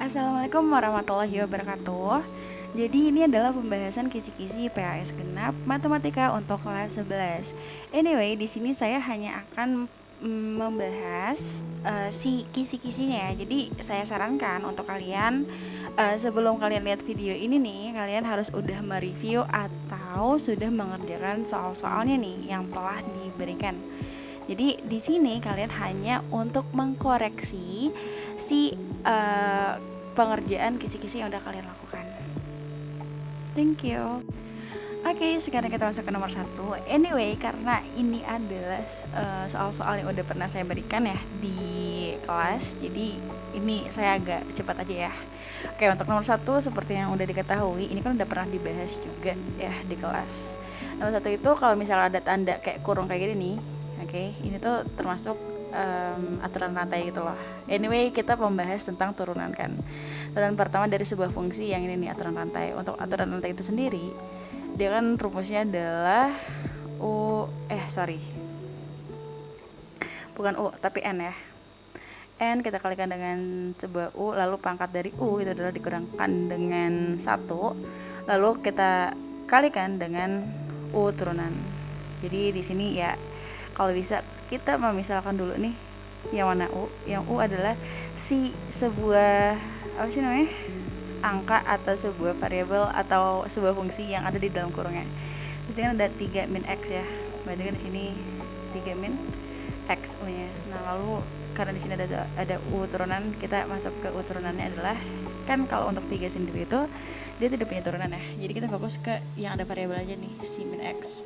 Assalamualaikum warahmatullahi wabarakatuh. Jadi ini adalah pembahasan kisi-kisi PAS genap matematika untuk kelas 11. Anyway, di sini saya hanya akan membahas si kisi-kisinya. Jadi saya sarankan untuk kalian sebelum kalian lihat video ini nih, kalian harus udah mereview atau sudah mengerjakan soal-soalnya nih yang telah diberikan. Jadi di sini kalian hanya untuk mengkoreksi si pengerjaan kisi-kisi yang udah kalian lakukan. Thank you. Oke, sekarang kita masuk ke nomor 1. Anyway, karena ini adalah soal-soal yang udah pernah saya berikan ya di kelas, jadi ini saya agak cepat aja ya. Oke, untuk nomor 1 seperti yang udah diketahui, ini kan udah pernah dibahas juga ya di kelas. Nomor 1 itu kalau misalnya ada tanda kayak kurung kayak gini nih, oke, ini tuh termasuk aturan rantai gitu loh. Anyway, kita membahas tentang turunan kan. Turunan pertama dari sebuah fungsi yang ini nih aturan rantai. Untuk aturan rantai itu sendiri, dia kan rumusnya adalah bukan U tapi N ya. N kita kalikan dengan sebuah U, lalu pangkat dari U itu adalah dikurangkan dengan 1, lalu kita kalikan dengan U turunan. Jadi di sini ya kalau bisa kita memisalkan dulu nih yang mana U. Yang U adalah si sebuah angka atau sebuah variabel atau sebuah fungsi yang ada di dalam kurungnya. Di sini ada 3 min x ya. Berarti kan di sini 3 min x U-nya. Nah, lalu karena di sini ada U turunan, kita masuk ke U turunannya adalah kan kalau untuk 3 sendiri itu dia tidak punya turunan ya. Jadi kita fokus ke yang ada variabel aja nih, si min x.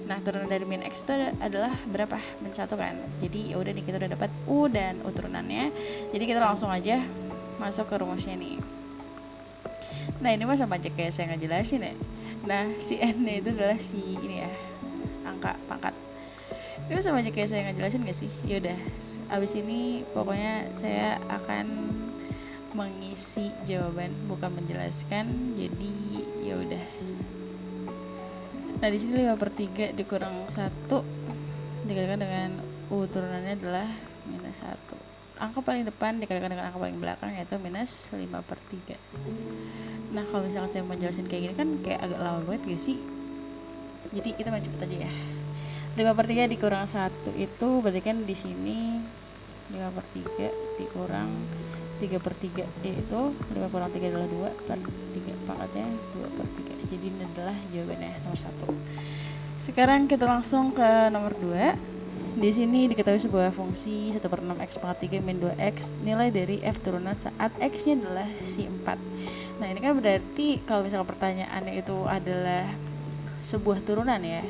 Nah, turunan dari min x itu adalah berapa? Min 1 kan. Jadi ya udah nih kita udah dapat U dan U turunannya. Jadi kita langsung aja masuk ke rumusnya nih. Nah, ini mah sama aja kayak saya ngejelasin ya. Nah, si n-nya itu adalah si ini ya, angka pangkat. Itu sama aja kayak saya ngejelasin gak sih? Ya udah. Abis ini pokoknya saya akan mengisi jawaban bukan menjelaskan, jadi ya udah. Nah, di sini 5/3 dikurang 1 dikalikan dengan U turunannya adalah minus 1. Angka paling depan dikalikan dengan angka paling belakang yaitu minus 5/3. Nah, kalau misalnya saya menjelasin kayak gini kan kayak agak lama banget gak sih? Jadi kita main cepet aja ya. 5/3 dikurang 1 itu berarti kan di sini 5/3 dikurang 3/3 yaitu 5 kurang 3 adalah 2/3, pangkatnya 2/3. Jadi ini adalah jawabannya nomor 1. Sekarang kita langsung ke nomor 2. Di sini diketahui sebuah fungsi 1/6 x pangkat 3 min 2x nilai dari f turunan saat x-nya adalah si 4. Nah, ini kan berarti kalau misalnya pertanyaannya itu adalah sebuah turunan ya,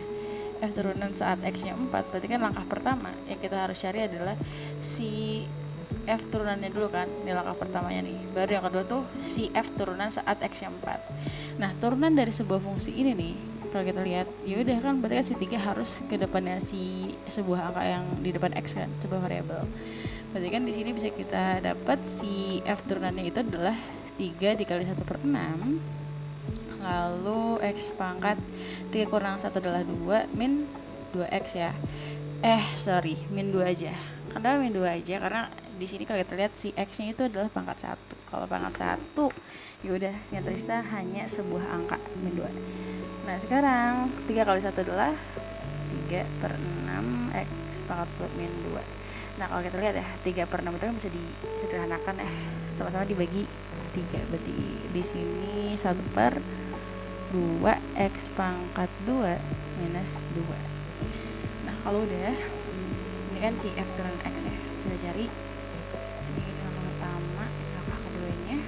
f turunan saat x-nya 4, berarti kan langkah pertama yang kita harus cari adalah si f turunannya dulu kan, ini langkah pertamanya nih. Baru yang kedua tuh si f turunan saat x-nya 4. Nah, turunan dari sebuah fungsi ini nih, kalau kita lihat, ya udah kan berarti kan si 3 harus ke depannya si sebuah angka yang di depan x kan, sebuah variabel. Berarti kan di sini bisa kita dapat si f turunannya itu adalah 3 dikali 1/6, lalu x pangkat 3 kurang 1 adalah 2 min 2x ya. Min 2 aja. Kenapa min 2 aja? Karena di sini kalau kita lihat si x-nya itu adalah pangkat 1. Kalau pangkat 1, ya udah yang tersisa hanya sebuah angka min 2. Nah, sekarang 3 kali 1 adalah 3/6 x pangkat min 2. Nah, kalau kita lihat ya, 3/6 itu kan bisa disederhanakan ya, sama-sama dibagi 3. Berarti di sini 1/2 x pangkat 2 minus 2. Nah, kalau udah, ini kan si f turunan x ya, kita cari. Ini langkah pertama, langkah keduanya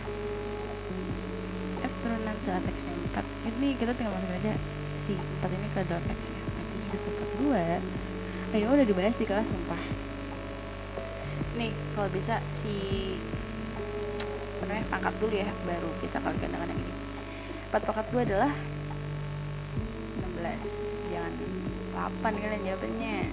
f turunan saat x-nya 4. Ini kita tinggal masukin aja si 4 ini ke dalam x ya. Nanti 1/2. Udah dibahas di kelas sumpah. Nih, kalau bisa si pangkat dulu ya, baru kita kalikan dengan yang ini. 4/2 adalah 16. Jangan 8 kalian jawabannya.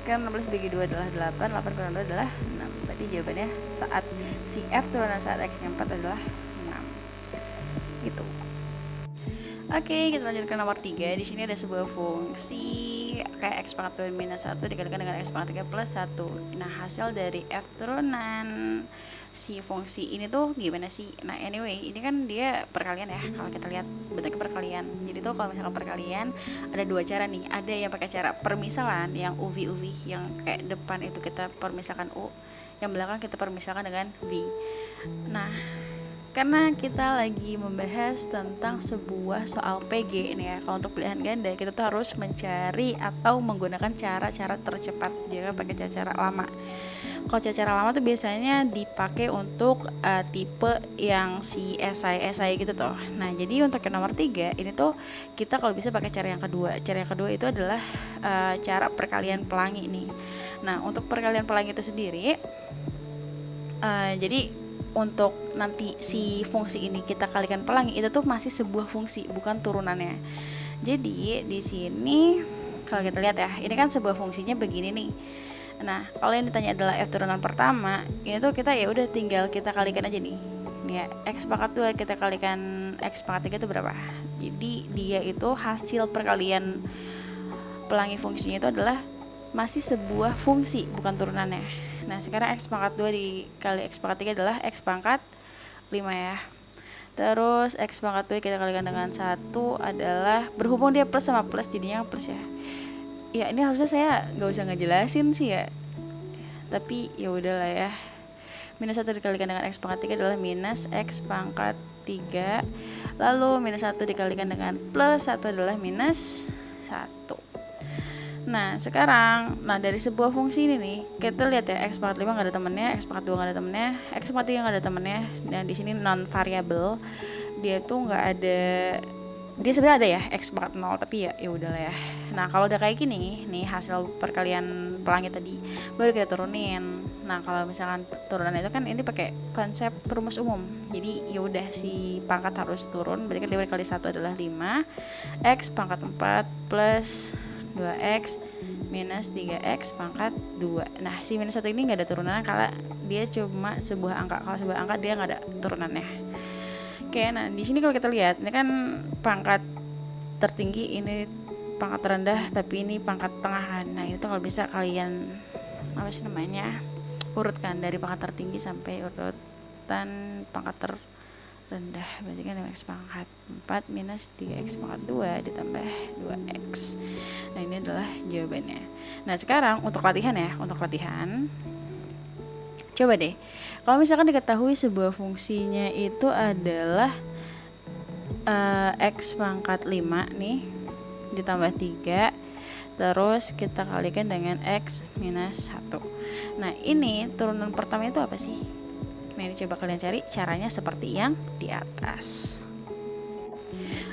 Sekarang 16 bagi 2 adalah 8. 8 kurang 2 adalah 6. Berarti jawabannya saat si f turunan saat x-nya 4 adalah 6. Gitu. Oke, kita lanjut ke nomor 3. Di sini ada sebuah fungsi pakai X pangkat 2 minus 1 dikalikan dengan X pangkat 3 plus 1. Nah, hasil dari F turunan si fungsi ini tuh gimana sih? Nah, anyway, ini kan dia perkalian ya. Kalau kita lihat bentuknya perkalian. Jadi tuh kalau misalkan perkalian ada dua cara nih. Ada yang pakai cara permisalan yang UV yang kayak depan itu kita permisalkan U, yang belakang kita permisalkan dengan V. Nah, karena kita lagi membahas tentang sebuah soal PG ini ya. Kalau untuk pilihan ganda kita tuh harus mencari atau menggunakan cara-cara tercepat, jangan pakai cara-cara lama. Kalau cara-cara lama tuh biasanya dipakai untuk tipe yang si SI gitu tuh. Nah, jadi untuk yang nomor 3 ini tuh kita kalau bisa pakai cara yang kedua. Cara yang kedua itu adalah cara perkalian pelangi nih. Nah, untuk perkalian pelangi itu sendiri jadi untuk nanti si fungsi ini kita kalikan pelangi itu tuh masih sebuah fungsi, bukan turunannya. Jadi di sini kalau kita lihat ya, ini kan sebuah fungsinya begini nih. Nah, kalau yang ditanya adalah F turunan pertama, ini tuh kita ya udah tinggal kita kalikan aja nih. Nih ya, X pangkat 2 kita kalikan X pangkat 3 itu berapa? Jadi dia itu hasil perkalian pelangi fungsinya itu adalah masih sebuah fungsi, bukan turunannya. Nah, sekarang X pangkat 2 dikali X pangkat 3 adalah X pangkat 5 ya. Terus X pangkat 2 kita kalikan dengan 1 adalah, berhubung dia plus sama plus jadinya plus ya. Ya, ini harusnya saya gak usah ngejelasin sih ya, tapi ya udahlah ya. Minus 1 dikalikan dengan X pangkat 3 adalah minus X pangkat 3. Lalu minus 1 dikalikan dengan plus 1 adalah minus 1. Nah, sekarang dari sebuah fungsi ini nih, kita lihat ya, X pangkat 5 nggak ada temennya, X pangkat 2 nggak ada temennya, X pangkat 3 nggak ada temennya. Dan di sini non variable, dia tuh nggak ada, dia sebenarnya ada ya X pangkat 0, tapi ya udahlah ya. Nah, kalau udah kayak gini nih hasil perkalian pelangi tadi, baru kita turunin. Nah, kalau misalkan turunan itu kan ini pakai konsep rumus umum, jadi ya udah si pangkat harus turun, berarti kan 5 kali 1 adalah 5, X pangkat 4 plus 2x minus 3x pangkat 2. Nah, si minus 1 ini nggak ada turunan karena dia cuma sebuah angka. Kalau sebuah angka dia nggak ada turunannya. Oke, nah di sini kalau kita lihat, ini kan pangkat tertinggi, ini pangkat terendah, tapi ini pangkat tengah kan. Nah, itu kalau bisa kalian urutkan dari pangkat tertinggi sampai urutan pangkat rendah, berarti kan X pangkat 4 minus 3X pangkat 2 ditambah 2X. Nah, ini adalah jawabannya. Nah, sekarang untuk latihan ya, coba deh, kalau misalkan diketahui sebuah fungsinya itu adalah X pangkat 5 nih ditambah 3, terus kita kalikan dengan X minus 1. Nah, ini turunan pertama itu apa sih? Nah, ini coba kalian cari caranya seperti yang di atas.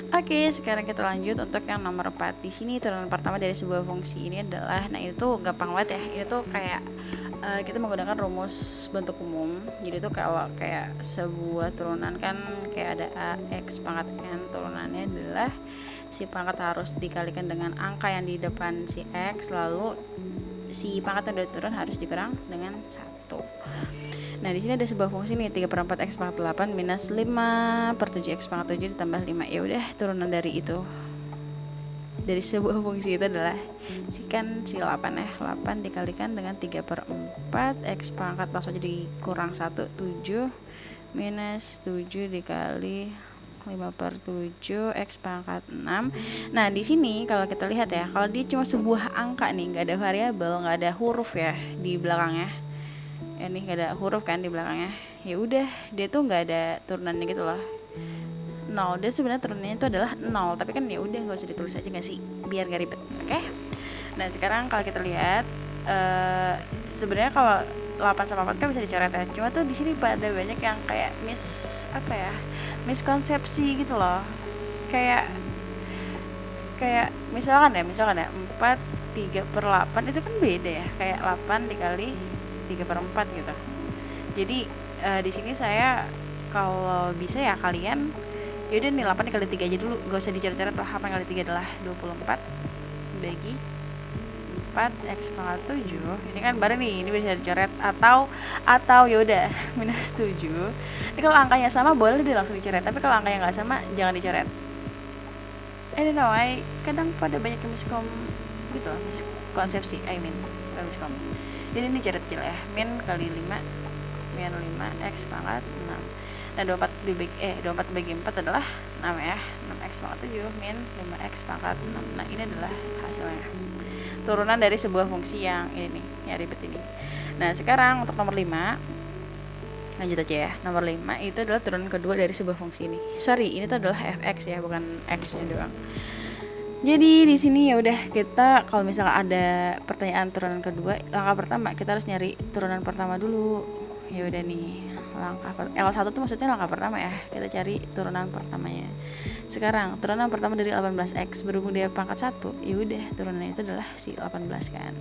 Oke, sekarang kita lanjut untuk yang nomor 4. Di sini turunan pertama dari sebuah fungsi ini adalah, nah itu gampang banget ya. Itu kayak kita menggunakan rumus bentuk umum. Jadi itu kalau kayak sebuah turunan kan kayak ada A X pangkat N, turunannya adalah si pangkat harus dikalikan dengan angka yang di depan si X, lalu si pangkat yang dari turun harus dikurang dengan 1. Nah, di sini ada sebuah fungsi nih 3/4 X pangkat 8 minus 5/7 X pangkat 7 ditambah 5. Ya udah, turunan dari itu, dari sebuah fungsi itu adalah si 8 ya. 8 dikalikan dengan 3/4 X pangkat langsung jadi kurang 1, 7 minus 7 dikali 5/7 X pangkat 6. Nah, di sini kalau kita lihat ya, kalau dia cuma sebuah angka nih, nggak ada variabel, nggak ada huruf ya di belakangnya, ini nggak ada huruf kan di belakangnya, ya udah dia tuh nggak ada turunannya gitu loh, 0. Dia sebenarnya turunannya itu adalah 0, tapi kan ya udah nggak usah ditulis aja nggak sih, biar nggak ribet. Oke. Nah, sekarang kalau kita lihat sebenarnya kalau 8 sama 4 kan bisa dicoret ya, cuma tuh di sini pada banyak yang kayak miskonsepsi gitu loh, kayak misalkan ya 4 3/8 itu kan beda ya, kayak 8 dikali 3/4 gitu. Jadi di sini saya kalau bisa ya kalian yaudah nih 8 dikali 3 aja dulu, gak usah dicoret-coret lah. 8 kali 3 adalah 24 bagi 4 X pangkat 7. Ini kan bareng nih, ini bisa dicoret atau yaudah minus 7. Ini kalau angkanya sama boleh dia langsung dicoret, tapi kalau angkanya nggak sama jangan dicoret. I don't know, kadang pada banyak yang gitu loh, miskonsepsi, bukan miskomi. Jadi ini cara kecil ya, min kali 5 min 5x pangkat 6. Nah 24 dibagi 4 adalah 6 ya, 6x pangkat 7 min 5x pangkat 6. Nah ini adalah hasilnya, turunan dari sebuah fungsi yang ini nih, yang ribet ini. Nah sekarang untuk nomor 5 lanjut aja ya. Nomor 5 itu adalah turunan kedua dari sebuah fungsi ini. Sorry, ini tuh adalah fx ya, bukan x-nya doang. Jadi di sini ya udah, kita kalau misalkan ada pertanyaan turunan kedua, langkah pertama kita harus nyari turunan pertama dulu. Ya udah nih, langkah L1 tuh maksudnya langkah pertama ya. Kita cari turunan pertamanya. Sekarang turunan pertama dari 18x, berhubung dia pangkat 1, ya udah turunannya itu adalah si 18 kan.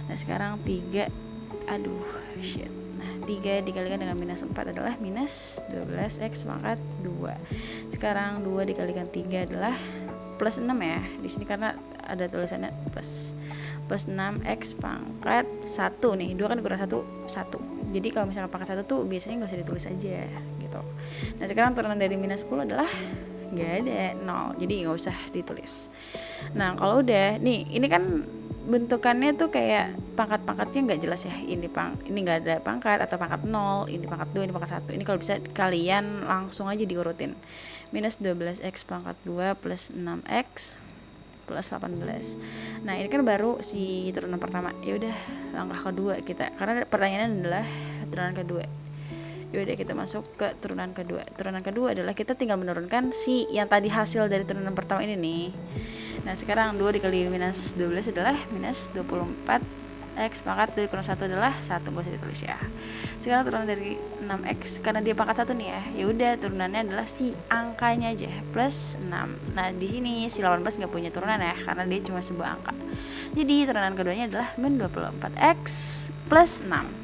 Nah, sekarang 3 shit. 3 dikalikan dengan minus 4 adalah minus 12x pangkat 2. Sekarang 2 dikalikan 3 adalah plus 6 ya. Di sini karena ada tulisannya plus 6x pangkat 1 nih. 2 kan kurang 1. Jadi kalau misalkan pangkat 1 tuh biasanya enggak usah ditulis aja gitu. Nah, sekarang turunan dari minus 10 adalah enggak ada, 0. Jadi enggak usah ditulis. Nah, kalau udah nih, ini kan bentukannya tuh kayak pangkat-pangkatnya nggak jelas ya, ini nggak ada pangkat atau pangkat 0, ini pangkat 2, ini pangkat 1. Ini kalau bisa kalian langsung aja diurutin, minus 12x pangkat 2 plus 6x plus 18. Nah ini kan baru si turunan pertama. Ya udah, langkah kedua kita, karena pertanyaannya adalah turunan kedua. Ya udah, kita masuk ke turunan kedua. Turunan kedua adalah kita tinggal menurunkan si yang tadi hasil dari turunan pertama ini nih. Nah sekarang 2 dikali minus 12 adalah minus 24 x pangkat 2 kurang 1 adalah 1, gak usah ditulis ya. Sekarang turunan dari 6x, karena dia pangkat 1 nih ya, ya udah turunannya adalah si angkanya aja plus 6. Nah di sini si 18 gak punya turunan ya, karena dia cuma sebuah angka. Jadi turunan keduanya adalah min 24x plus 6.